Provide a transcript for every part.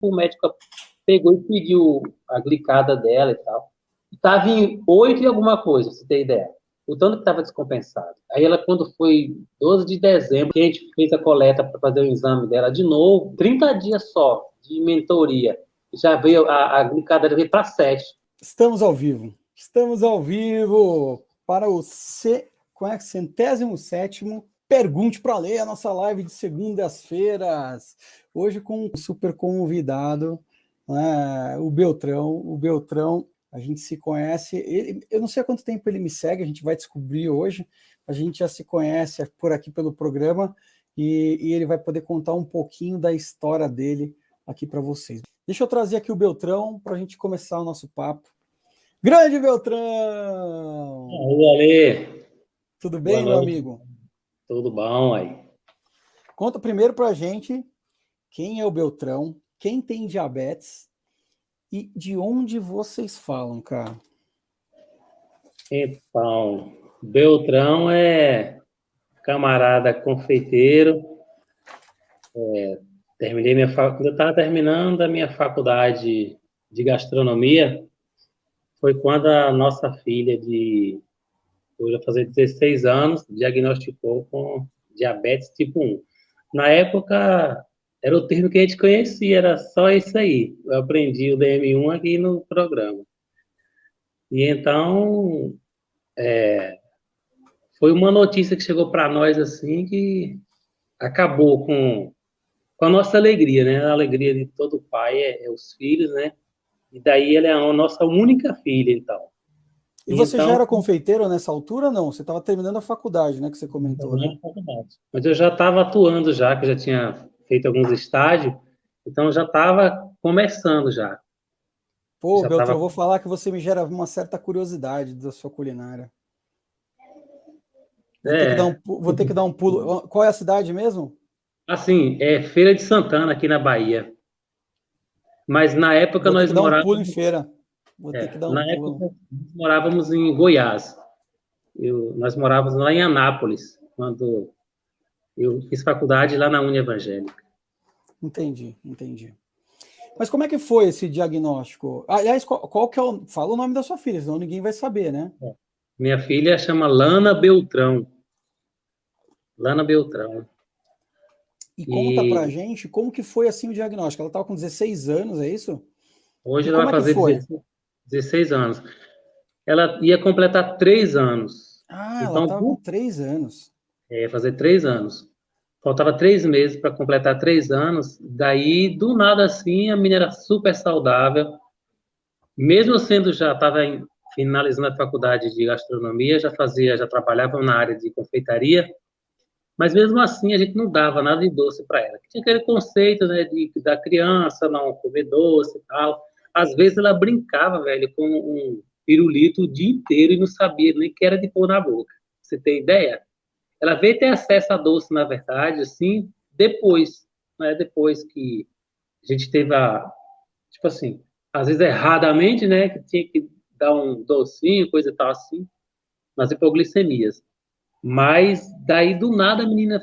o médico pegou e pediu a glicada dela e tal. Estava em 8 e alguma coisa, pra você ter ideia. O tanto que estava descompensado. Aí ela, quando foi 12 de dezembro, que a gente fez a coleta para fazer o exame dela de novo, 30 dias só de mentoria, já veio, a glicada dela veio para 7. Estamos ao vivo. Estamos ao vivo para o 107º Pergunte para Lê, a nossa live de segundas-feiras. Hoje com um super convidado, né, o Beltrão. O Beltrão, a gente se conhece, eu não sei há quanto tempo ele me segue, a gente vai descobrir hoje. A gente já se conhece por aqui pelo programa e ele vai poder contar um pouquinho da história dele aqui para vocês. Deixa eu trazer aqui o Beltrão para a gente começar o nosso papo. Grande Beltrão! Oi, Ale. Tudo bem, meu amigo? Tudo bom, aí. Conta primeiro para a gente quem é o Beltrão, quem tem diabetes e de onde vocês falam, cara? Então, Beltrão é camarada confeiteiro. Terminei minha faculdade, eu estava terminando a minha faculdade de gastronomia. Foi quando a nossa filha hoje vai fazer 16 anos, diagnosticou com diabetes tipo 1. Na época, era o termo que a gente conhecia, era só isso aí. Eu aprendi o DM1 aqui no programa. E então, foi uma notícia que chegou para nós assim, que acabou com a nossa alegria, né? A alegria de todo pai é os filhos, né? E daí ela é a nossa única filha, então. E você já era confeiteiro nessa altura ou não? Você estava terminando a faculdade, né, que você comentou, né? Mas eu já estava atuando já, que eu já tinha feito alguns estágios, então eu já estava começando já. Pô, Beltrão, eu vou falar que você me gera uma certa curiosidade da sua culinária. Vou ter que dar um pulo. Qual é a cidade mesmo? Assim, é Feira de Santana, aqui na Bahia. Mas na época nós morávamos... Vou ter que dar um pulo em feira. Vou ter que dar um pulo. Na época nós morávamos em Goiás. Nós morávamos lá em Anápolis, quando eu fiz faculdade lá na Uni Evangélica. Entendi. Mas como é que foi esse diagnóstico? Aliás, qual que é o... Fala o nome da sua filha, senão ninguém vai saber, né? Minha filha chama Lana Beltrão. Lana Beltrão. E conta pra gente como que foi assim o diagnóstico. Ela estava com 16 anos, é isso? Hoje ela vai fazer 16 anos. Ela ia completar 3 anos. Ah, então, ela estava com 3 anos. Fazer 3 anos. Faltava 3 meses para completar 3 anos. Daí, do nada assim, a menina era super saudável. Mesmo sendo, já estava finalizando a faculdade de gastronomia, já trabalhava na área de confeitaria. Mas mesmo assim, a gente não dava nada de doce para ela. Tinha aquele conceito, né, da criança não comer doce e tal. Às vezes ela brincava, velho, com um pirulito o dia inteiro e não sabia nem que era de pôr na boca. Você tem ideia? Ela veio ter acesso a doce, na verdade, assim, depois, né? Depois que a gente teve tipo assim, às vezes erradamente, né, que tinha que dar um docinho, coisa e tal assim, nas hipoglicemias. Mas daí do nada a menina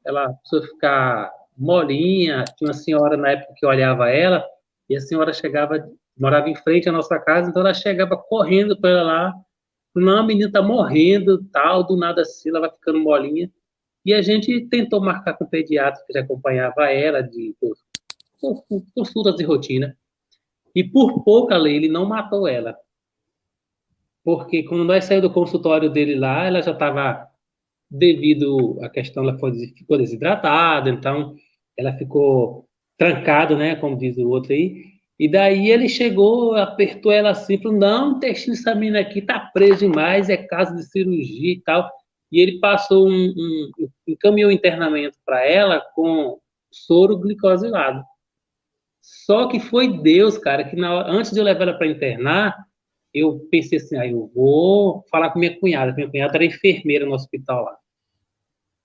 ela começou a ficar molinha. Tinha uma senhora na época que olhava ela e a senhora morava em frente à nossa casa, então ela chegava correndo para ela lá. Não, a menina tá morrendo, tal, do nada assim, ela vai ficando molinha. E a gente tentou marcar com o pediatra que já acompanhava ela por consultas de rotina. E por pouco, ele não matou ela. Porque quando nós saímos do consultório dele lá, ela já estava, devido à questão, ela ficou desidratada, então ela ficou trancada, né, como diz o outro aí. E daí ele chegou, apertou ela assim, falou, não, o intestino dessa menina aqui tá preso demais, é caso de cirurgia e tal. E ele passou encaminhou um internamento para ela com soro glicosilado. Só que foi Deus, cara, que antes de eu levar ela para internar, eu pensei assim, eu vou falar com minha cunhada. Minha cunhada era enfermeira no hospital lá.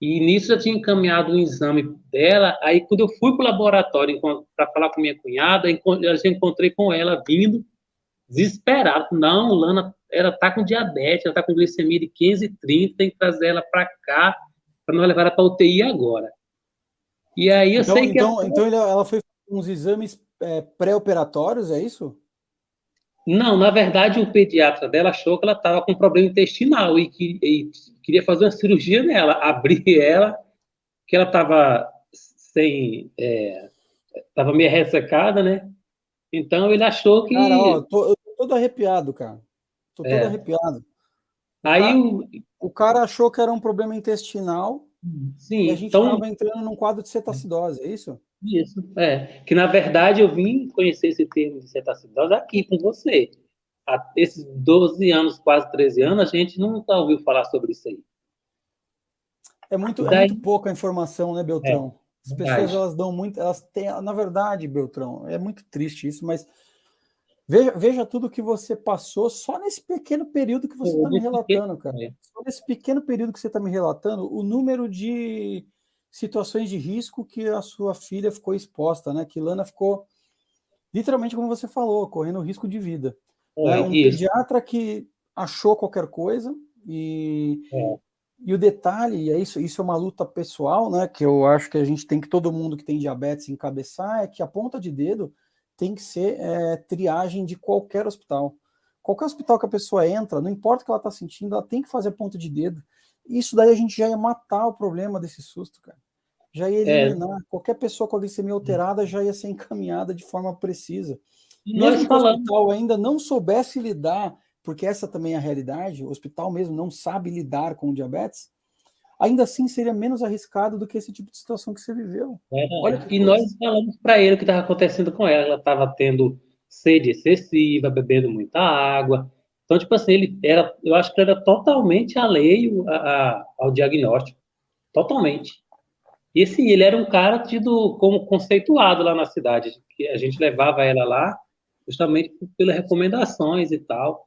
E nisso já tinha encaminhado um exame dela. Aí, quando eu fui para o laboratório para falar com minha cunhada, eu já encontrei com ela vindo, desesperada. Não, Lana, ela está com diabetes, ela está com glicemia de 15,30, tem que trazer ela para cá, para nós levar ela para UTI agora. E aí eu sei que... Então ela foi uns exames pré-operatórios, é isso? Não, na verdade, o pediatra dela achou que ela estava com problema intestinal e queria fazer uma cirurgia nela, abrir ela, que ela estava sem, estava meio ressecada, né? Então ele achou Cara, ó, que, eu tô todo arrepiado, cara. Tô todo é, arrepiado. O aí cara, o cara achou que era um problema intestinal e a sim, gente então estava entrando num quadro de cetacidose, é isso? isso, que na verdade eu vim conhecer esse termo de cetacidose aqui com você. Há esses 12 anos, quase 13 anos, a gente nunca ouviu falar sobre isso aí. E É daí, muito pouca informação, né, é, Beltrão? As pessoas, verdade. elas dão muito, elas têm, na verdade, Beltrão, é muito triste isso, mas veja tudo que você passou só nesse pequeno período que você está me relatando, cara. Só nesse pequeno período que você está me relatando, o número de situações de risco que a sua filha ficou exposta, né? Que Lana ficou, literalmente, como você falou, correndo risco de vida. Né? Um Isso. pediatra que achou qualquer coisa e, É, e o detalhe, e é isso é uma luta pessoal, né? Que eu acho que a gente tem que, todo mundo que tem diabetes, encabeçar, é que a ponta de dedo tem que ser triagem de qualquer hospital. Qualquer hospital que a pessoa entra, não importa o que ela está sentindo, ela tem que fazer a ponta de dedo. Isso daí a gente já ia matar o problema desse susto, cara. Já ia é. eliminar. Qualquer pessoa com a glicemia alterada já ia ser encaminhada de forma precisa. E nós Mesmo que o falamos, hospital ainda não soubesse lidar, porque essa também é a realidade, o hospital mesmo não sabe lidar com o diabetes, ainda assim seria menos arriscado do que esse tipo de situação que você viveu. Olha verdade. que E coisa. nós falamos para ele o que estava acontecendo com ela. Ela estava tendo sede excessiva, bebendo muita água. Então, tipo assim, eu acho que ele era totalmente alheio ao diagnóstico, totalmente. E sim, ele era um cara tido como conceituado lá na cidade, que a gente levava ela lá justamente pelas recomendações e tal.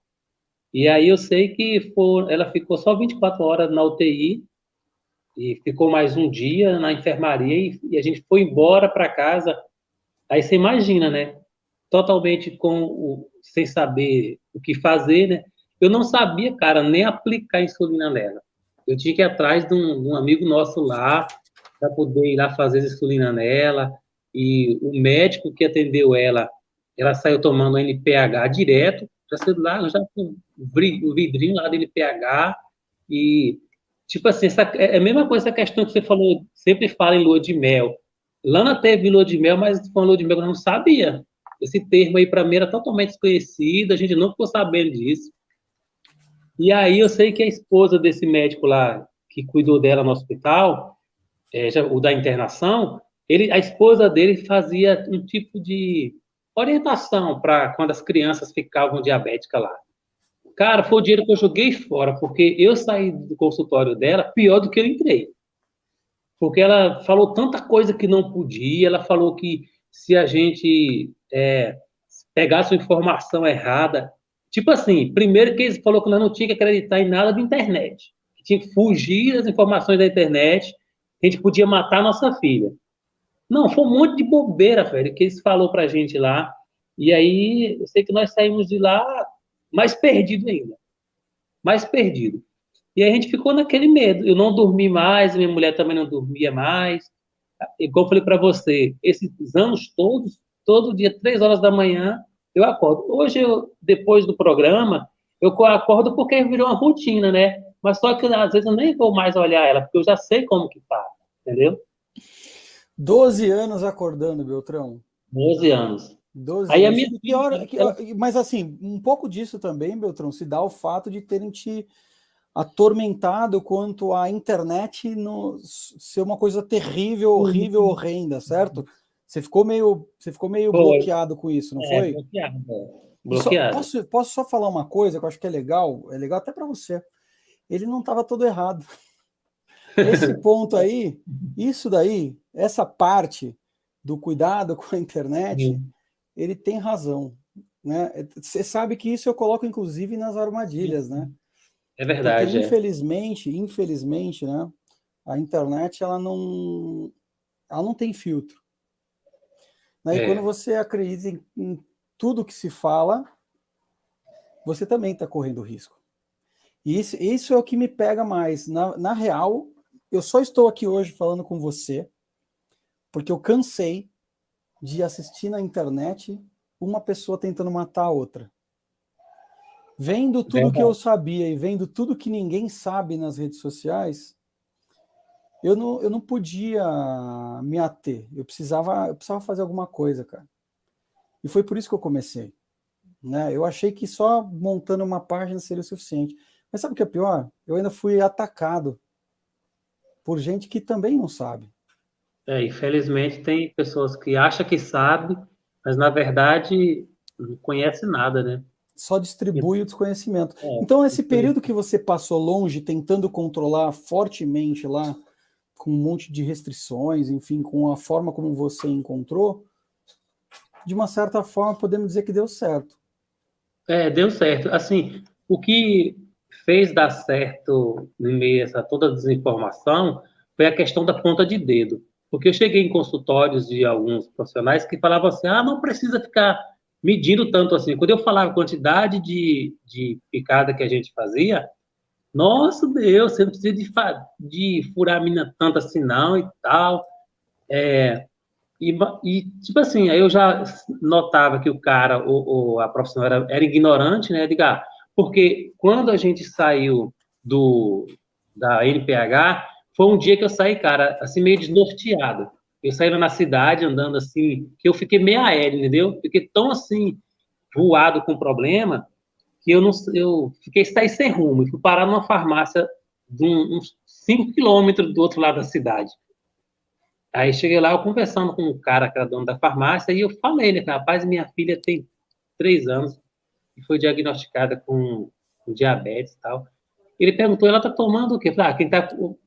E aí eu sei que ela ficou só 24 horas na UTI e ficou mais um dia na enfermaria e a gente foi embora para casa. Aí você imagina, né? Totalmente sem saber o que fazer, né? Eu não sabia, cara, nem aplicar insulina nela. Eu tinha que ir atrás de um amigo nosso lá para poder ir lá fazer insulina nela. E o médico que atendeu ela saiu tomando NPH direto, já saiu lá, já com o vidrinho lá do NPH. E, tipo assim, é a mesma coisa essa questão que você falou, sempre fala em lua de mel. Lana teve lua de mel, mas foi uma lua de mel que eu não sabia. Esse termo aí para mim era totalmente desconhecido, a gente não ficou sabendo disso. E aí eu sei que a esposa desse médico lá, que cuidou dela no hospital, o da internação, a esposa dele fazia um tipo de orientação para quando as crianças ficavam diabéticas lá. Cara, foi o dinheiro que eu joguei fora, porque eu saí do consultório dela pior do que eu entrei. Porque ela falou tanta coisa que não podia, ela falou que se a gente pegasse uma informação errada, tipo assim, primeiro que eles falou que nós não tinha que acreditar em nada da internet, que tinha que fugir das informações da internet, que a gente podia matar a nossa filha. Não, foi um monte de bobeira, velho, que eles falou pra gente lá, e aí eu sei que nós saímos de lá mais perdido ainda, mais perdido. E aí a gente ficou naquele medo. Eu não dormi mais, minha mulher também não dormia mais. E como eu falei para você, esses anos todos, todo dia, 3 horas da manhã, eu acordo. Hoje, depois do programa, eu acordo porque virou uma rotina, né? Mas só que às vezes eu nem vou mais olhar ela, porque eu já sei como que tá, entendeu? 12 anos acordando, Beltrão. 12 anos. 12 Aí a anos. minha E filha, pior, ela, mas assim, um pouco disso também, Beltrão, se dá o fato de terem te atormentado quanto à internet ser uma coisa terrível, horrível, horrenda, certo? Você ficou meio foi, bloqueado com isso, não foi? bloqueada. E só, Bloqueada. posso só falar uma coisa que eu acho que é legal até para você. Ele não estava todo errado. Esse ponto aí, isso daí, essa parte do cuidado com a internet, Sim, ele tem razão, né? Você sabe que isso eu coloco inclusive nas armadilhas, né? é Porque verdade, é. infelizmente, né, a internet ela não tem filtro, né? E quando É, você acredita em tudo que se fala, você também está correndo risco. E isso é o que me pega mais. Na real, eu só estou aqui hoje falando com você porque eu cansei de assistir na internet uma pessoa tentando matar a outra. Vendo tudo que eu sabia e vendo tudo que ninguém sabe nas redes sociais, eu não podia me ater. Eu precisava fazer alguma coisa, cara. E foi por isso que eu comecei. Né? Eu achei que só montando uma página seria o suficiente. Mas sabe o que é pior? Eu ainda fui atacado por gente que também não sabe. Infelizmente tem pessoas que acham que sabe, mas na verdade não conhece nada, né? Só distribui o desconhecimento. Então, esse período que você passou longe, tentando controlar fortemente lá, com um monte de restrições, enfim, com a forma como você encontrou, de uma certa forma, podemos dizer que deu certo. Deu certo. Assim, o que fez dar certo no meio a toda a desinformação foi a questão da ponta de dedo. Porque eu cheguei em consultórios de alguns profissionais que falavam assim, não precisa ficar medindo tanto assim. Quando eu falava a quantidade de picada que a gente fazia, nossa Deus, você não precisa de furar a mina tanto assim não e tal. Tipo assim, aí eu já notava que o cara, ou a profissional era ignorante, né? Porque quando a gente saiu da NPH, foi um dia que eu saí, cara, assim, meio desnorteado. Eu saí lá na cidade, andando assim, que eu fiquei meio aéreo, entendeu? Fiquei tão assim, voado com problema, que eu saí sem rumo. E fui parar numa farmácia de uns 5 quilômetros do outro lado da cidade. Aí cheguei lá, eu conversando com o cara que era dono da farmácia, e eu falei, né, rapaz, minha filha tem 3 anos e foi diagnosticada com diabetes e tal. Ele perguntou, ela tá tomando o quê? Eu falei,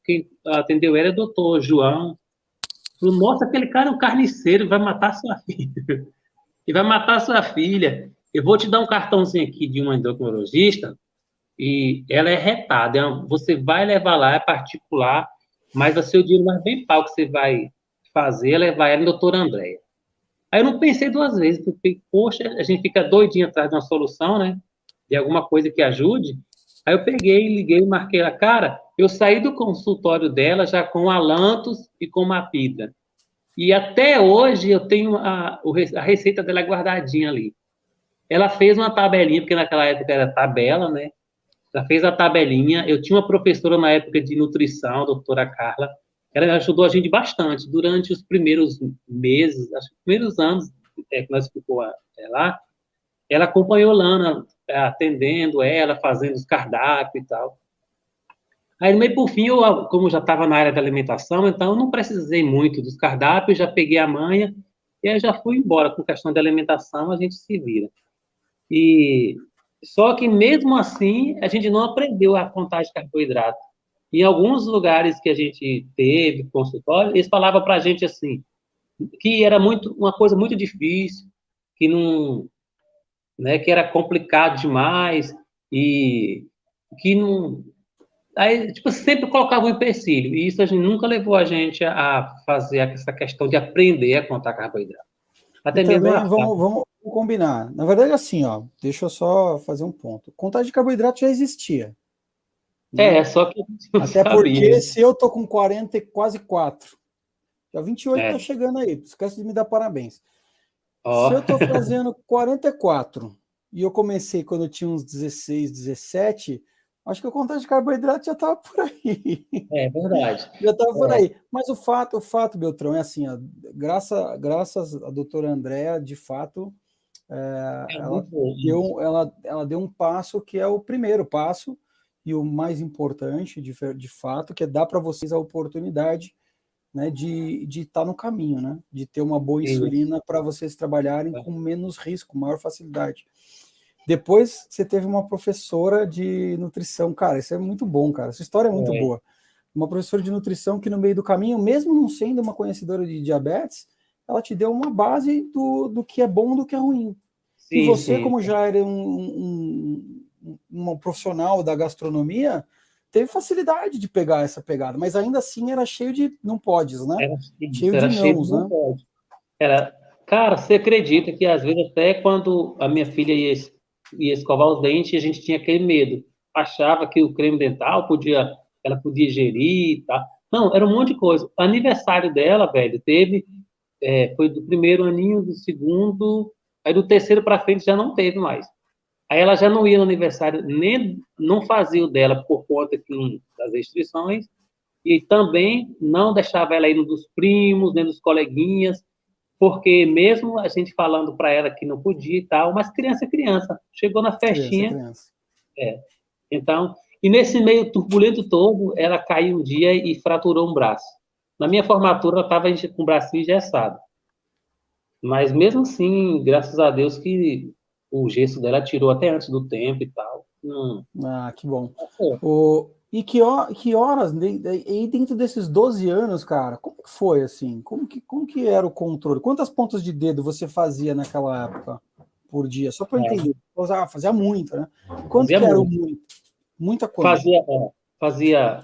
quem atendeu ela é o doutor João. Falei, nossa, aquele cara é um carniceiro, vai matar sua filha. E vai matar sua filha. Eu vou te dar um cartãozinho aqui de uma endocrinologista, e ela é retada. Você vai levar lá, é particular, mas vai ser o dinheiro mais bem pago que você vai fazer é levar ela no doutora Andréia. Aí eu não pensei duas vezes, porque, poxa, a gente fica doidinho atrás de uma solução, né? De alguma coisa que ajude. Aí eu peguei, liguei, marquei a cara. Eu saí do consultório dela já com Alantos e com Mapida. E até hoje eu tenho a receita dela guardadinha ali. Ela fez uma tabelinha, porque naquela época era tabela, né? Ela fez a tabelinha. Eu tinha uma professora na época de nutrição, a doutora Carla. Ela ajudou a gente bastante. Durante os primeiros meses, acho que os primeiros anos que nós ficou lá, ela acompanhou Lana, atendendo ela, fazendo os cardápios e tal. Aí, no meio por fim, como eu já estava na área da alimentação, então eu não precisei muito dos cardápios, já peguei a manha e aí já fui embora. Com questão de alimentação, a gente se vira. Só que, mesmo assim, a gente não aprendeu a contar de carboidrato. Em alguns lugares que a gente teve, consultório, eles falavam para a gente assim, que era uma coisa muito difícil, que não, né, que era complicado demais, e que não... Aí, tipo, sempre colocava um empecilho, e isso a gente nunca levou a gente a fazer essa questão de aprender a contar carboidrato. Até mesmo também vamos combinar. Na verdade, assim, ó, deixa eu só fazer um ponto. Contagem de carboidrato já existia. Né? Só que até sabia. Porque se eu tô com 40 e quase 4, já 28 tá chegando aí, esquece de me dar parabéns. Se eu tô fazendo 44 e eu comecei quando eu tinha uns 16, 17, acho que a contagem de carboidrato já estava por aí. É verdade. Já estava por aí. Mas o fato, Beltrão, é assim, ó, graças à doutora Andréa, de fato, ela deu um passo que é o primeiro passo e o mais importante, de fato, que é dar para vocês a oportunidade, né, de estar no caminho, né, de ter uma boa insulina para vocês trabalharem com menos risco, maior facilidade. Depois, você teve uma professora de nutrição. Cara, isso é muito bom, cara. Essa história é muito boa. Uma professora de nutrição que, no meio do caminho, mesmo não sendo uma conhecedora de diabetes, ela te deu uma base do que é bom e do que é ruim. Sim, e você, como já era um profissional da gastronomia, teve facilidade de pegar essa pegada, mas ainda assim era cheio de não podes, né? Cheio de nãos, né? Cara, você acredita que às vezes até quando a minha filha ia escovar os dentes, a gente tinha aquele medo. Achava que o creme dental ela podia gerir e tal. Não, era um monte de coisa. O aniversário dela, velho, teve Foi do primeiro aninho, do segundo, aí do terceiro para frente já não teve mais. Aí ela já não ia no aniversário, nem não fazia o dela por conta das restrições, e também não deixava ela ir no dos primos, nem dos coleguinhas, porque mesmo a gente falando para ela que não podia e tal, mas criança é criança. Chegou na Criança, festinha, criança. então, e nesse meio turbulento todo, ela caiu um dia e fraturou um braço. Na minha formatura, ela estava com o bracinho engessado. Mas mesmo assim, graças a Deus que o gesso dela tirou até antes do tempo e tal. Ah, que bom. É. E que horas, e dentro desses 12 anos, cara, como que foi, assim? Como que era o controle? Quantas pontas de dedo você fazia naquela época por dia? Só para eu entender. Fazia muito, né? Quanto Fazia que era o muito. muito? Muita coisa.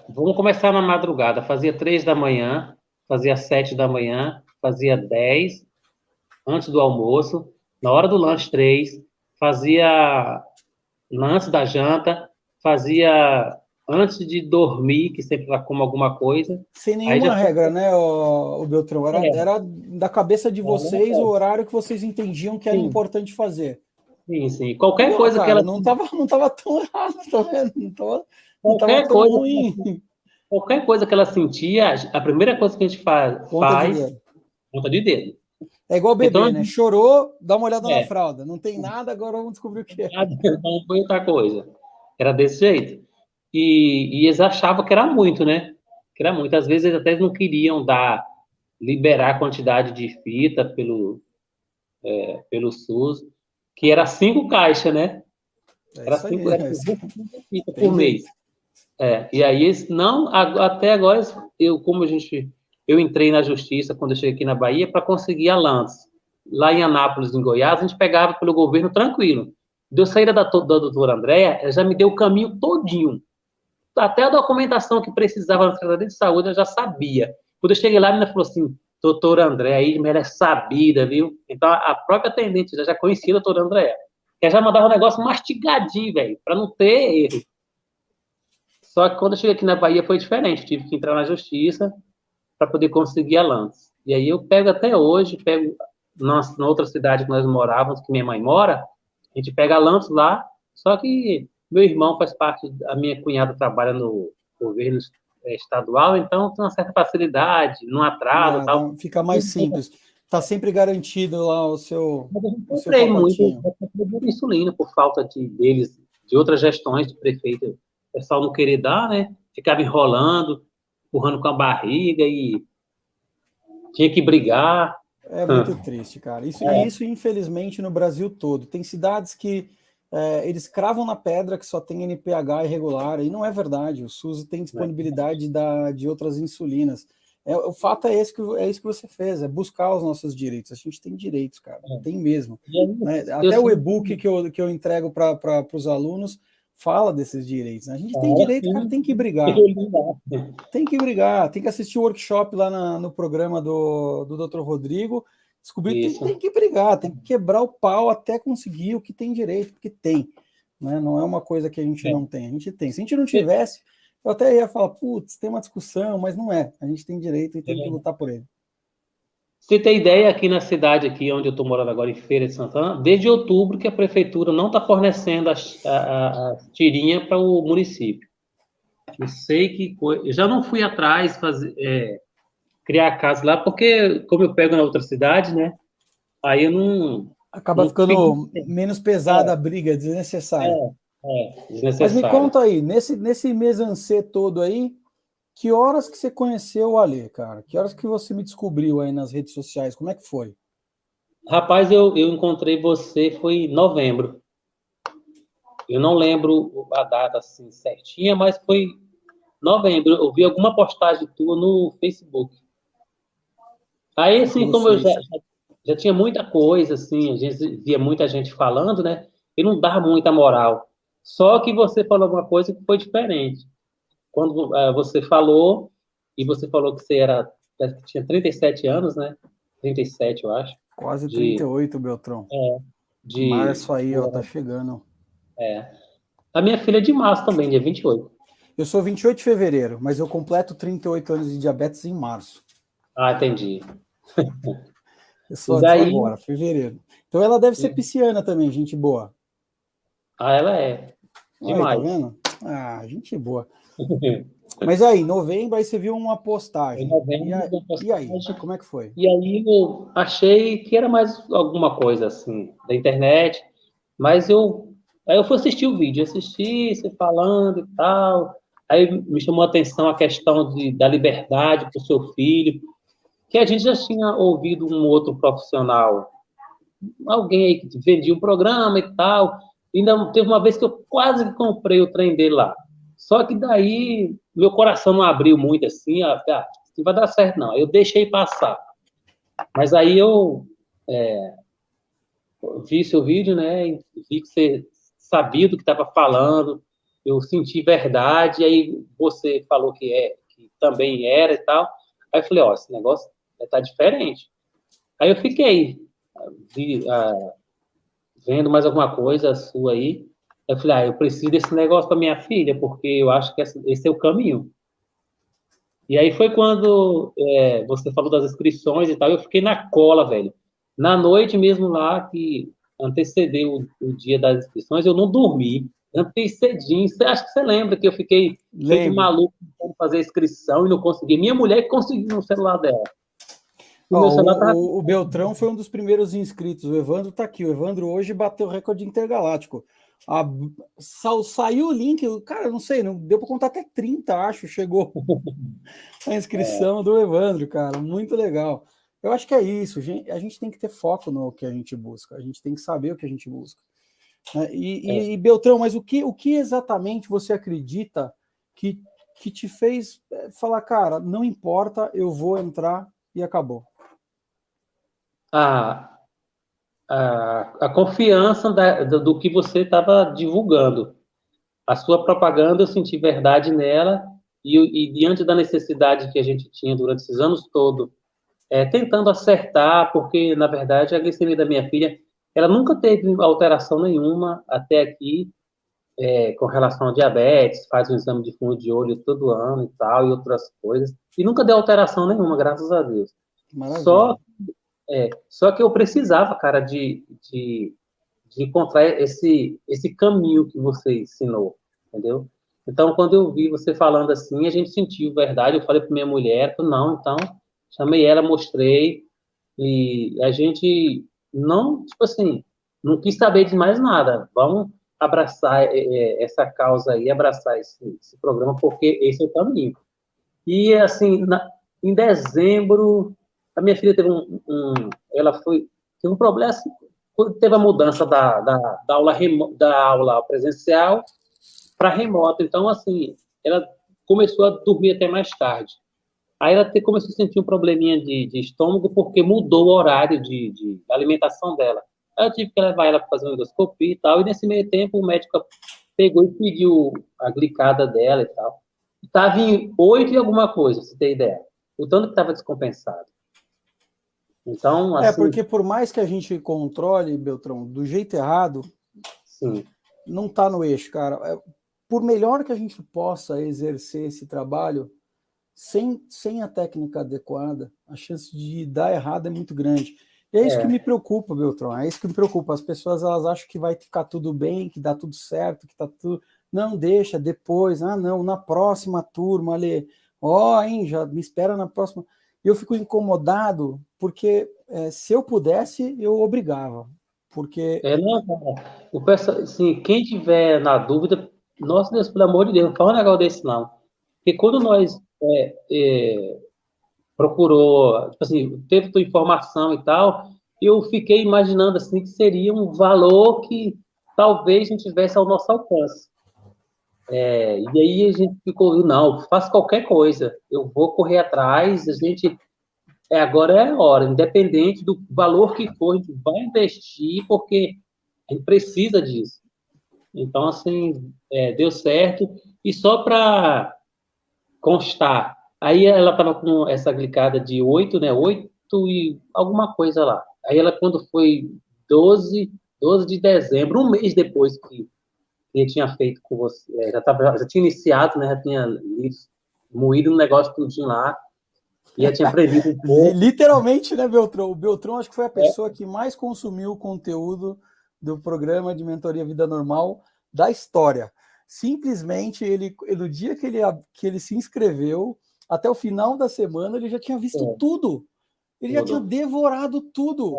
Vamos começar na madrugada, fazia 3 da manhã, fazia 7 da manhã, fazia 10, antes do almoço, na hora do lanche 3, fazia antes da janta, fazia antes de dormir, que sempre lá como alguma coisa. Sem Aí nenhuma já regra, né, o Beltrão? é, Era da cabeça de vocês o horário que vocês entendiam que era sim, importante fazer. sim. Qualquer Pô, coisa que cara, ela não tava tão errado, tá vendo? Não tava qualquer tão coisa, ruim. qualquer coisa que ela sentia, a primeira coisa que a gente Ponta de faz dedo. ponta de dedo. É igual Então, bebê, né? Chorou, dá uma olhada na é, fralda. Não tem nada, agora vamos descobrir o que é. não foi outra coisa. Era desse jeito. E eles achavam que era muito, né? Que era muito. Às vezes eles até não queriam liberar a quantidade de fita pelo SUS, que era 5 caixas, né? É Era isso aí. 5 fitas por Tem mês. jeito. E aí, não, até agora, eu entrei na justiça quando eu cheguei aqui na Bahia para conseguir a Lance. Lá em Anápolis, em Goiás, a gente pegava pelo governo tranquilo. Deu saída da doutora Andréa, ela já me deu o caminho todinho. Até a documentação que precisava na Secretaria de Saúde, eu já sabia. Quando eu cheguei lá, a menina falou assim, doutora Andréa, aí ela é sabida, viu? Então, a própria atendente já conhecia a doutora Andréa. Que já mandava um negócio mastigadinho, velho, para não ter erro. Só que quando eu cheguei aqui na Bahia foi diferente. Eu tive que entrar na justiça para poder conseguir a Lance. E aí eu pego até hoje, na outra cidade que nós morávamos, que minha mãe mora, a gente pega a Lance lá, só que meu irmão faz parte, a minha cunhada trabalha no governo estadual, então tem uma certa facilidade, não atrasa e tal. Fica mais simples. Tá sempre garantido lá o seu Comprei pacotinho. muito insulina por falta de outras gestões de prefeito. O pessoal não querer dar, né? Ficava enrolando, empurrando com a barriga e tinha que brigar. É muito triste, cara. Isso, infelizmente, no Brasil todo. Tem cidades que eles cravam na pedra que só tem NPH irregular, e não é verdade. O SUS tem disponibilidade de outras insulinas. O fato é isso que você fez, é buscar os nossos direitos. A gente tem direitos, cara, tem mesmo. Né? Até o e-book que eu entrego para os alunos fala desses direitos. Né? A gente tem direito, cara, tem que brigar. Tem que brigar, tem que assistir o workshop lá no programa do Dr. Rodrigo, descobrir tem que brigar, tem que quebrar o pau até conseguir o que tem direito, porque tem. Né? Não é uma coisa que a gente não tem, a gente tem. Se a gente não tivesse, eu até ia falar, putz, tem uma discussão, mas não é. A gente tem direito e tem que lutar por ele. Você tem ideia, aqui na cidade, aqui onde eu estou morando agora, em Feira de Santana, desde outubro que a prefeitura não está fornecendo a tirinha para o município. Eu sei que eu já não fui atrás criar casa lá, porque como eu pego na outra cidade, né? Aí eu não... Acaba ficando menos pesada a briga, desnecessária. Desnecessária. Mas me conta aí, nesse mesancê todo aí, que horas que você conheceu o Alê, cara? Que horas que você me descobriu aí nas redes sociais? Como é que foi? Rapaz, eu encontrei você, foi em novembro. Eu não lembro a data assim certinha, mas foi novembro. Eu vi alguma postagem tua no Facebook. Aí, assim, como eu já tinha muita coisa, assim, a gente via muita gente falando, né? E não dava muita moral. Só que você falou alguma coisa que foi diferente. Quando você falou, e você falou que que tinha 37 anos, né? 37, eu acho. Quase 38, Beltrão. Março aí, ó, tá chegando. A minha filha é de março também, dia 28. Eu sou 28 de fevereiro, mas eu completo 38 anos de diabetes em março. Ah, entendi. Só daí, agora, fevereiro. Então ela deve ser pisciana também, gente boa. ela é Aí, tá demais. vendo? Ah, gente boa. Mas aí, em novembro, aí você viu uma Em postagem. novembro, uma E aí, postagem. como é que foi? E aí eu achei que era mais alguma coisa assim da internet, mas aí eu fui assistir o vídeo, assisti você falando e tal. Aí me chamou a atenção a questão da liberdade para o seu filho, que a gente já tinha ouvido um outro profissional, alguém aí que vendia um programa e tal. Ainda teve uma vez que eu quase que comprei o trem dele lá. Só que daí meu coração não abriu muito assim, não vai dar certo não. Aí eu deixei passar. Mas aí eu vi seu vídeo, né? E vi que você sabia do que estava falando. Eu senti verdade. Aí você falou que também era e tal. Aí eu falei, ó, esse negócio tá diferente. Aí eu fiquei vi, vendo mais alguma coisa sua aí. Eu falei, eu preciso desse negócio para minha filha, porque eu acho que esse é o caminho. E aí foi quando você falou das inscrições e tal, eu fiquei na cola, velho. Na noite mesmo lá, que antecedeu o dia das inscrições, eu não dormi. Antei cedinho. Você acha que você lembra que eu fiquei feito Lembro. maluco tentando fazer a inscrição e não consegui? Minha mulher conseguiu no celular dela. O Ó, meu celular tava... o Beltrão foi um dos primeiros inscritos. O Evandro tá aqui. O Evandro hoje bateu o recorde intergaláctico. Saiu o link, cara, não sei, não deu para contar até 30, acho, chegou a inscrição do Evandro, cara, muito legal. Eu acho que é isso, a gente tem que ter foco no que a gente busca, a gente tem que saber o que a gente busca. E Beltrão, mas o que exatamente você acredita que te fez falar, cara, não importa, eu vou entrar e acabou? A confiança do que você estava divulgando. A sua propaganda, eu senti verdade nela, e diante da necessidade que a gente tinha durante esses anos todos, tentando acertar, porque, na verdade, a glicemia da minha filha, ela nunca teve alteração nenhuma até aqui, com relação ao diabetes, faz um exame de fundo de olho todo ano e tal, e outras coisas, e nunca deu alteração nenhuma, graças a Deus. Maravilha. Só que eu precisava, cara, de encontrar esse caminho que você ensinou, entendeu? Então, quando eu vi você falando assim, a gente sentiu verdade. Eu falei para minha mulher, não, então, chamei ela, mostrei, e a gente não, tipo assim, não quis saber de mais nada. Vamos abraçar essa causa aí, abraçar esse programa, porque esse é o caminho. E, assim, em dezembro, a minha filha teve um problema, assim, quando teve a mudança da aula presencial para remota. Então, assim, ela começou a dormir até mais tarde. Aí ela começou a sentir um probleminha de estômago porque mudou o horário de alimentação dela. Aí eu tive que levar ela para fazer uma endoscopia e tal, e nesse meio tempo o médico pegou e pediu a glicada dela e tal. Estava em 8 e alguma coisa, pra você ter ideia. O tanto que estava descompensado. Então, assim... Porque por mais que a gente controle, Beltrão, do jeito errado, Sim. não está no eixo, cara. Por melhor que a gente possa exercer esse trabalho, sem a técnica adequada, a chance de dar errado é muito grande. E é isso que me preocupa, Beltrão. É isso que me preocupa. As pessoas elas acham que vai ficar tudo bem, que dá tudo certo, que tá tudo. Não, deixa, depois. Não, na próxima turma, ali. Já me espera na próxima. Eu fico incomodado, porque se eu pudesse, eu obrigava. Porque. Não, cara. O pessoal, assim, quem tiver na dúvida, nossa Deus, pelo amor de Deus, não fala um negócio desse, não. Porque quando nós procurou, tipo assim, teve tua informação e tal, eu fiquei imaginando, assim, que seria um valor que talvez não tivesse ao nosso alcance. E aí a gente ficou, não, faça qualquer coisa, eu vou correr atrás, a gente, agora é a hora, independente do valor que for, a gente vai investir, porque a gente precisa disso. Então, assim, deu certo. E só para constar, aí ela estava com essa glicada de 8, né? 8 e alguma coisa lá. Aí ela, quando foi 12 de dezembro, um mês depois que eu tinha feito com você, já tinha iniciado, né? Já tinha moído um negócio tudinho lá. Já tinha aprendido um pouco. Literalmente, né, Beltrão? O Beltrão acho que foi a pessoa que mais consumiu o conteúdo do programa de Mentoria Vida Normal da história. Simplesmente, no dia que ele se inscreveu, até o final da semana, ele já tinha visto tudo. Ele já tinha devorado tudo.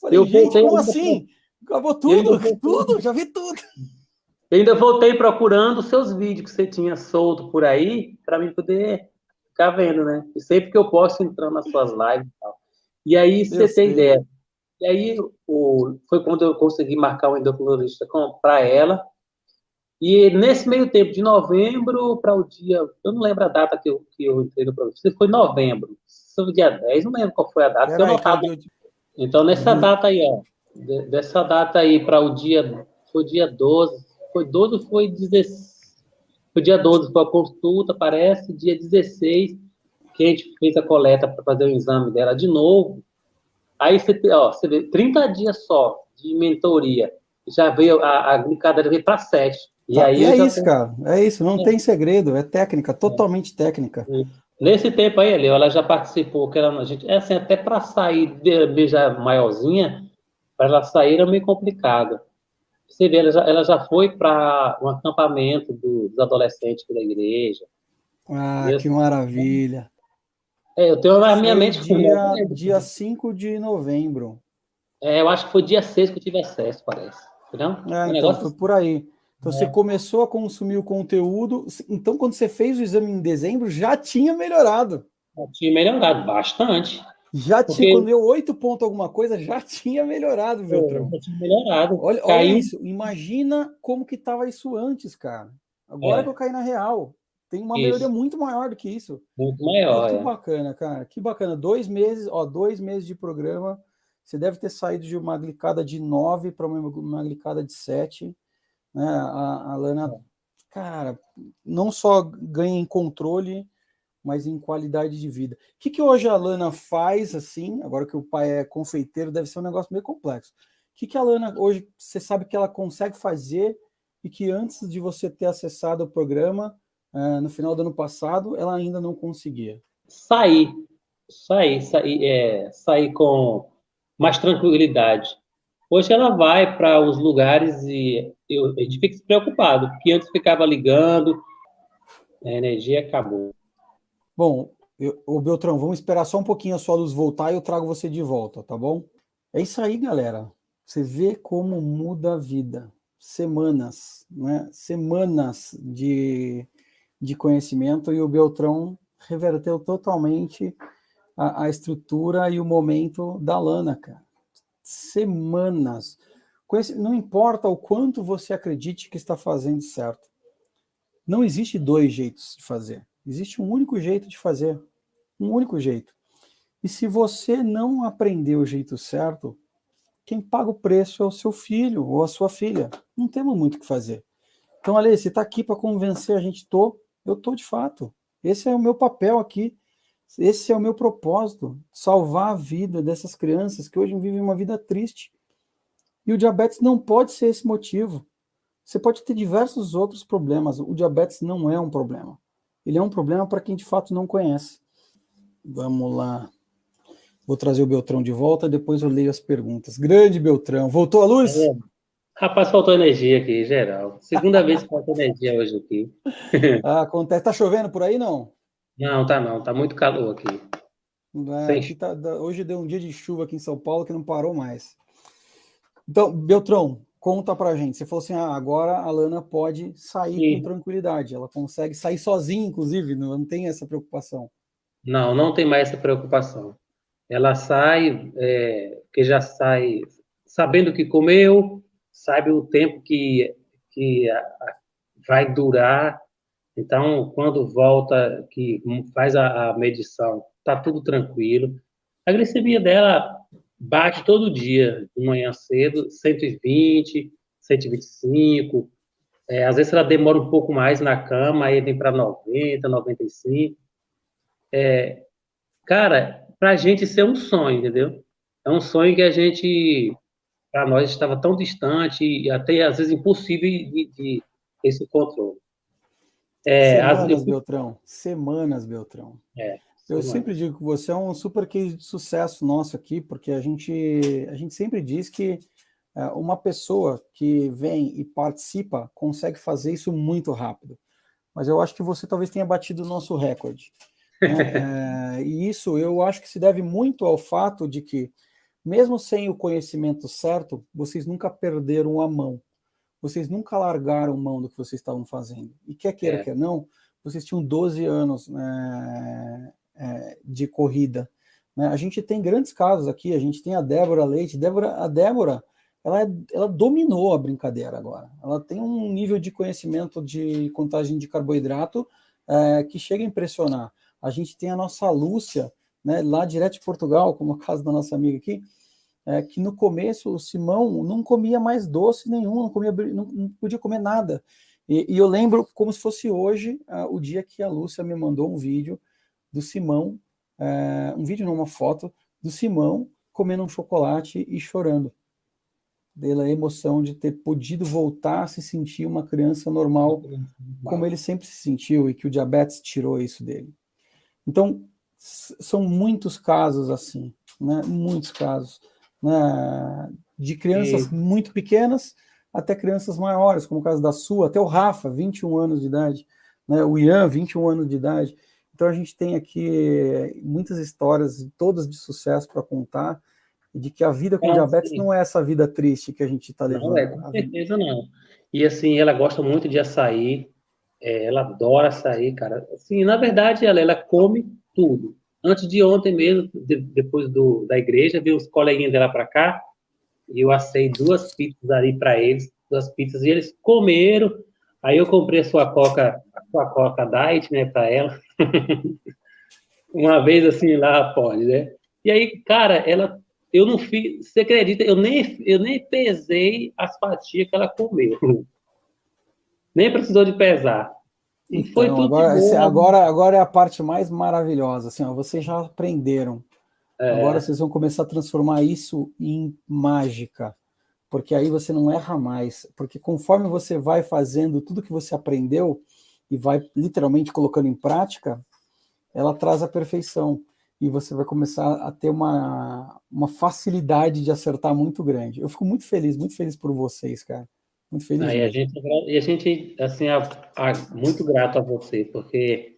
Falei, gente, como assim? Acabou tudo, tudo, já vi tudo. Eu ainda voltei procurando os seus vídeos que você tinha solto por aí, para mim poder ficar vendo, né? E sempre que eu posso entrar nas suas lives e tal. E aí, você tem ideia. E aí, foi quando eu consegui marcar um endocrinologista para ela. E nesse meio tempo, de novembro para o dia... Eu não lembro a data que eu entrei no programa. Foi novembro. Foi o dia 10, não lembro qual foi a data. Eu notava. Então, nessa data aí, ó. Dessa data aí para o dia... Foi dia 12. Foi 12 ou foi 16? Foi dia 12, foi a consulta, parece. Dia 16, que a gente fez a coleta para fazer o exame dela de novo. Aí você vê, 30 dias só de mentoria. Já veio, a glicada veio para 7. E aí é isso, cara. É isso, não tem segredo. É técnica, totalmente técnica. Nesse tempo aí, ela já participou, que a gente, assim, até para sair, já maiorzinha, para ela sair era meio complicado. Você vê, ela já foi para um acampamento dos adolescentes da igreja. Que maravilha. Eu tenho na minha mente... Dia 5 de novembro. Eu acho que foi dia 6 que eu tive acesso, parece. Não? Então, foi por aí. Então, você começou a consumir o conteúdo. Então, quando você fez o exame em dezembro, já tinha melhorado. Já tinha melhorado bastante. Tinha, quando deu 8 pontos alguma coisa, já tinha melhorado, Beltrão. Já tinha melhorado. Olha isso. Imagina como que estava isso antes, cara. Agora que eu caí na real. Tem uma melhoria muito maior do que isso. Muito maior, Que bacana, cara. Que bacana. 2 meses de programa. Você deve ter saído de uma glicada de 9 para uma glicada de 7. Né? A Lana, cara, não só ganha em controle, mas em qualidade de vida. O que hoje a Lana faz, assim, agora que o pai é confeiteiro, deve ser um negócio meio complexo. O que a Lana hoje, você sabe que ela consegue fazer e que antes de você ter acessado o programa, no final do ano passado, ela ainda não conseguia? Sair com mais tranquilidade. Hoje ela vai para os lugares e a gente fica preocupado, porque antes ficava ligando, a energia acabou. Bom, ô Beltrão, vamos esperar só um pouquinho a sua luz voltar e eu trago você de volta, tá bom? É isso aí, galera. Você vê como muda a vida. Semanas, né? Semanas de conhecimento e o Beltrão reverteu totalmente a estrutura e o momento da Lana, cara. Semanas. Não importa o quanto você acredite que está fazendo certo. Não existe 2 jeitos de fazer. Existe um único jeito de fazer. Um único jeito. E se você não aprender o jeito certo, quem paga o preço é o seu filho ou a sua filha. Não temos muito o que fazer. Então, Ale, você está aqui para convencer a gente? Eu estou de fato. Esse é o meu papel aqui. Esse é o meu propósito. Salvar a vida dessas crianças que hoje vivem uma vida triste. E o diabetes não pode ser esse motivo. Você pode ter diversos outros problemas. O diabetes não é um problema. Ele é um problema para quem de fato não conhece. Vamos lá. Vou trazer o Beltrão de volta, depois eu leio as perguntas. Grande Beltrão. Voltou a luz? Rapaz, faltou energia aqui, geral. Segunda vez que faltou energia hoje aqui. Acontece. Tá chovendo por aí, não? Não, tá não. Tá muito calor aqui. Aqui hoje deu um dia de chuva aqui em São Paulo que não parou mais. Então, Beltrão, conta pra gente. Você falou assim, agora a Lana pode sair com tranquilidade. Ela consegue sair sozinha, inclusive, não tem essa preocupação. Não tem mais essa preocupação. Ela sai, que já sai sabendo o que comeu, sabe o tempo que vai durar. Então, quando volta, que faz a medição, tá tudo tranquilo. A glicemia dela bate todo dia, de manhã cedo, 120, 125. Às vezes ela demora um pouco mais na cama, aí vem para 90, 95. Cara, pra gente isso é um sonho, entendeu? É um sonho que a gente, para nós, estava tão distante e até às vezes impossível de esse controle. Eu Semanas, fui, Beltrão. Semanas, Beltrão. Eu sempre semanas. digo que você é um super case de sucesso nosso aqui, porque a gente sempre diz que uma pessoa que vem e participa consegue fazer isso muito rápido. Mas eu acho que você talvez tenha batido o nosso recorde, né? E isso eu acho que se deve muito ao fato de que, mesmo sem o conhecimento certo, vocês nunca perderam a mão. Vocês nunca largaram mão do que vocês estavam fazendo. E quer queira, É, quer não, vocês tinham 12 anos de corrida, né? A gente tem grandes casos aqui, a gente tem a Débora Leite. A Débora, ela dominou a brincadeira agora. Ela tem um nível de conhecimento de contagem de carboidrato que chega a impressionar. A gente tem a nossa Lúcia, né, lá direto de Portugal, como é o caso da nossa amiga aqui, que no começo o Simão não comia mais doce nenhum, não podia comer nada. E eu lembro como se fosse hoje, o dia que a Lúcia me mandou um vídeo do Simão, um vídeo, não, uma foto, do Simão comendo um chocolate e chorando. Dela a emoção de ter podido voltar a se sentir uma criança normal, como ele sempre se sentiu, e que o diabetes tirou isso dele. Então, são muitos casos assim, né? Muitos casos, né? De crianças e, muito pequenas até crianças maiores, como o caso da sua, até o Rafa, 21 anos de idade, né? O Ian, 21 anos de idade. Então, a gente tem aqui muitas histórias, todas de sucesso para contar, e de que a vida com então, diabetes assim, não é essa vida triste que a gente está não é, levando. com certeza não. E assim, ela gosta muito de açaí, ela adora açaí, cara. Assim, na verdade, ela come tudo. Antes de ontem mesmo, depois da igreja, veio os coleguinhas dela para cá, e eu assei 2 pizzas ali para eles, 2 pizzas, e eles comeram. Aí eu comprei a sua Coca Diet, né, para ela. Uma vez assim lá, pode, né? E aí, cara, eu não fiz, você acredita? Eu nem pesei as fatias que ela comeu. Nem precisou de pesar. E foi Então, tudo de agora, boa. agora é a parte mais maravilhosa. Assim, ó, vocês já aprenderam. Agora É, vocês vão começar a transformar isso em mágica, porque aí você não erra mais. Porque conforme você vai fazendo tudo que você aprendeu e vai literalmente colocando em prática, ela traz a perfeição. E você vai começar a ter uma facilidade de acertar muito grande. Eu fico muito feliz por vocês, cara. Muito feliz aí mesmo. a gente assim, muito grato a você, porque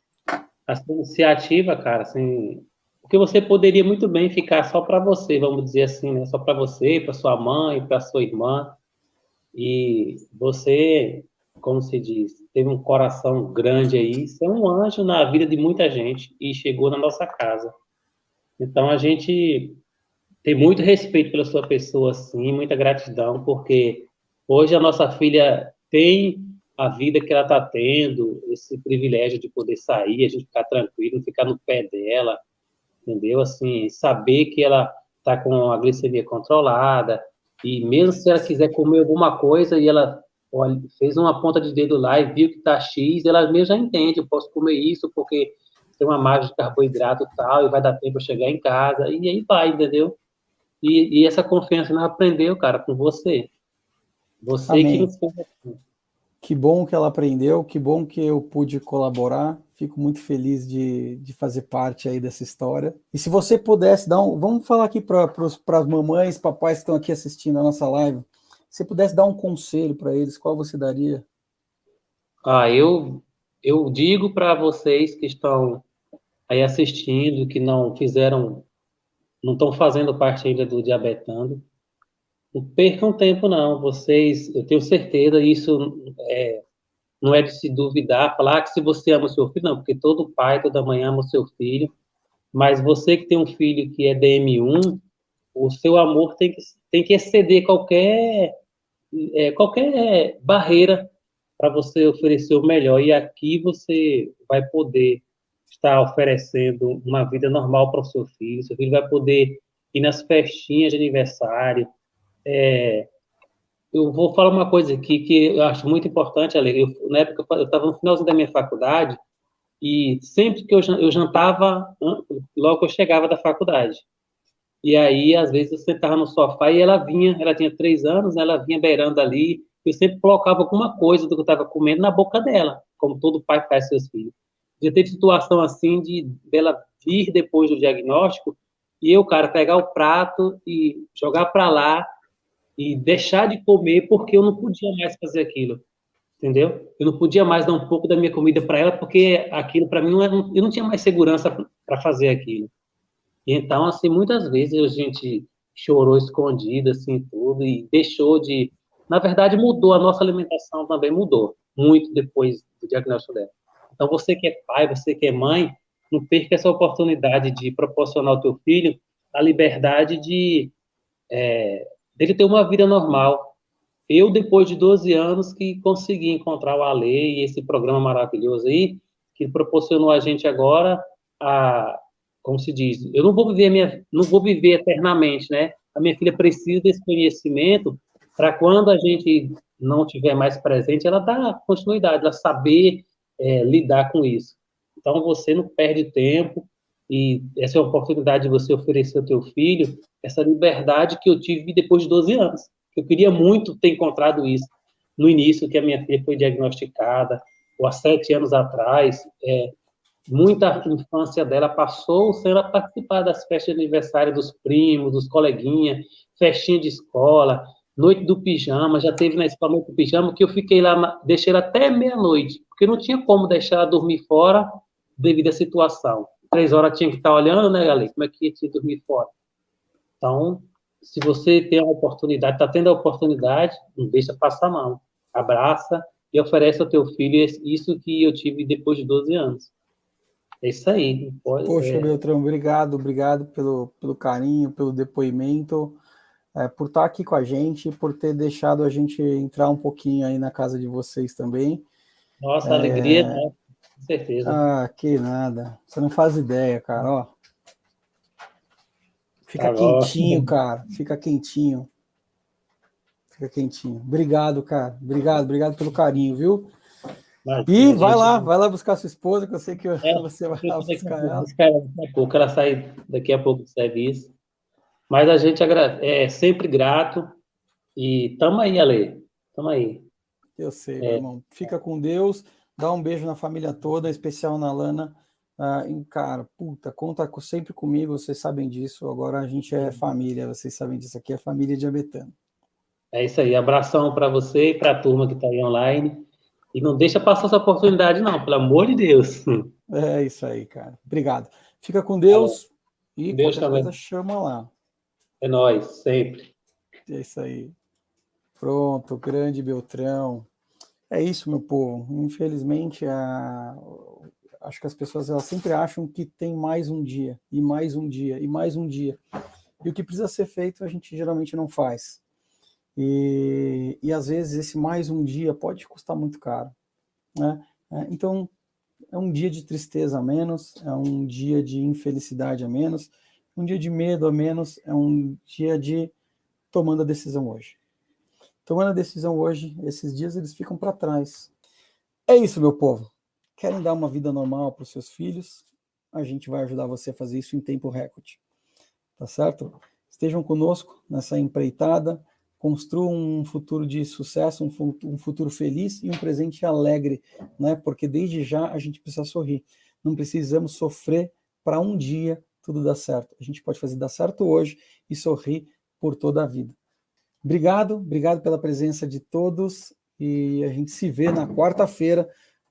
essa iniciativa, cara, assim, porque você poderia muito bem ficar só para você, vamos dizer assim, né? Só para você, para sua mãe, para sua irmã. E você, como se diz, teve um coração grande aí, você é um anjo na vida de muita gente e chegou na nossa casa. Então a gente tem muito respeito pela sua pessoa, sim, muita gratidão, porque hoje a nossa filha tem a vida que ela está tendo, esse privilégio de poder sair, a gente ficar tranquilo, ficar no pé dela, entendeu? Assim, saber que ela está com a glicemia controlada, e mesmo se ela quiser comer alguma coisa e ela olha, fez uma ponta de dedo lá e viu que está X, ela mesmo já entende, eu posso comer isso porque tem uma margem de carboidrato e tal, e vai dar tempo para chegar em casa, e aí vai, entendeu? E essa confiança ela aprendeu, cara, com você. Você que Amém. nos fez assim. Que bom que ela aprendeu, que bom que eu pude colaborar. Fico muito feliz de fazer parte aí dessa história. E se você pudesse dar um. Vamos falar aqui para as mamães, papais que estão aqui assistindo a nossa live. Se você pudesse dar um conselho para eles, qual você daria? Eu digo para vocês que estão aí assistindo, que não estão fazendo parte ainda do Diabetando, não percam tempo, não. Vocês, eu tenho certeza, isso não é de se duvidar, falar que se você ama o seu filho, não, porque todo pai, toda mãe ama o seu filho, mas você que tem um filho que é DM1, o seu amor tem que exceder qualquer barreira para você oferecer o melhor. E aqui você vai poder estar oferecendo uma vida normal para o seu filho vai poder ir nas festinhas de aniversário. Eu vou falar uma coisa aqui que eu acho muito importante, Ale. Na época, eu estava no finalzinho da minha faculdade e sempre que eu jantava, logo que eu chegava da faculdade. E aí, às vezes, eu sentava no sofá e ela tinha 3 anos, né, ela vinha beirando ali, eu sempre colocava alguma coisa do que eu estava comendo na boca dela, como todo pai faz seus filhos. Já teve situação assim dela vir depois do diagnóstico e eu, cara, pegar o prato e jogar para lá e deixar de comer porque eu não podia mais fazer aquilo, entendeu? Eu não podia mais dar um pouco da minha comida para ela porque aquilo para mim eu não tinha mais segurança para fazer aquilo. E então, assim, muitas vezes a gente chorou escondido, assim, tudo, e deixou de... Na verdade, mudou, a nossa alimentação também mudou, muito depois do diagnóstico dela. Então, você que é pai, você que é mãe, não perca essa oportunidade de proporcionar ao teu filho a liberdade dele ter uma vida normal. Eu, depois de 12 anos, que consegui encontrar o Ale e esse programa maravilhoso aí, que proporcionou a gente agora a, como se diz, eu não vou viver eternamente, né? A minha filha precisa desse conhecimento para quando a gente não tiver mais presente, ela dar continuidade, ela saber lidar com isso. Então, você não perde tempo e essa é a oportunidade de você oferecer ao teu filho essa liberdade que eu tive depois de 12 anos. Eu queria muito ter encontrado isso no início, que a minha filha foi diagnosticada, ou há 7 anos atrás. Muita infância dela passou sem ela participar das festas de aniversário dos primos, dos coleguinhas, festinha de escola, noite do pijama. Já teve na escola noite do pijama que eu fiquei lá, deixei ela até meia-noite, porque não tinha como deixar ela dormir fora devido à situação. 3 horas tinha que estar olhando, né, galera? Como é que ia dormir fora? Então, se você tem a oportunidade, está tendo a oportunidade, não deixa passar a mão. Abraça e oferece ao teu filho isso que eu tive depois de 12 anos. É isso aí. Poxa, Beltrão, obrigado pelo carinho, pelo depoimento, por estar aqui com a gente, por ter deixado a gente entrar um pouquinho aí na casa de vocês também. Nossa, alegria, né? Com certeza. Ah, que nada. Você não faz ideia, cara, ó. Fica quentinho, cara. Fica quentinho. Fica quentinho. Obrigado, cara. Obrigado pelo carinho, viu? E vai lá buscar sua esposa, que eu sei que você vai lá buscar ela. Daqui a pouco, ela sai daqui a pouco do serviço. Mas a gente é sempre grato e tamo aí, Ale. Tamo aí. Eu sei, meu irmão. Fica com Deus. Dá um beijo na família toda, em especial na Lana. Cara, puta, conta sempre comigo, vocês sabem disso. Agora a gente é família, vocês sabem disso. Aqui é família diabetana. É isso aí. Abração para você e para a turma que está aí online. E não deixa passar essa oportunidade, não, pelo amor de Deus. É isso aí, cara. Obrigado. Fica com Deus e Deus qualquer também. coisa chama lá. É nóis, sempre. É isso aí. Pronto, grande Beltrão. É isso, meu povo. Infelizmente, acho que as pessoas elas sempre acham que tem mais um dia, e mais um dia, e mais um dia. E o que precisa ser feito, a gente geralmente não faz. E às vezes esse mais um dia pode custar muito caro, né? Então, é um dia de tristeza a menos, é um dia de infelicidade a menos, um dia de medo a menos, é um dia de tomando a decisão hoje. Tomando a decisão hoje, esses dias eles ficam para trás. É isso, meu povo. Querem dar uma vida normal para os seus filhos? A gente vai ajudar você a fazer isso em tempo recorde. Tá certo? Estejam conosco nessa empreitada. Construam um futuro de sucesso, um futuro feliz e um presente alegre, né? Porque desde já a gente precisa sorrir. Não precisamos sofrer para um dia tudo dar certo. A gente pode fazer dar certo hoje e sorrir por toda a vida. Obrigado pela presença de todos e a gente se vê na quarta-feira.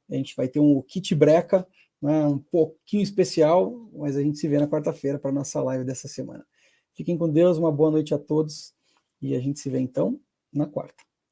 A gente vai ter um kit breca, né, um pouquinho especial, mas a gente se vê na quarta-feira para a nossa live dessa semana. Fiquem com Deus, uma boa noite a todos e a gente se vê então na quarta.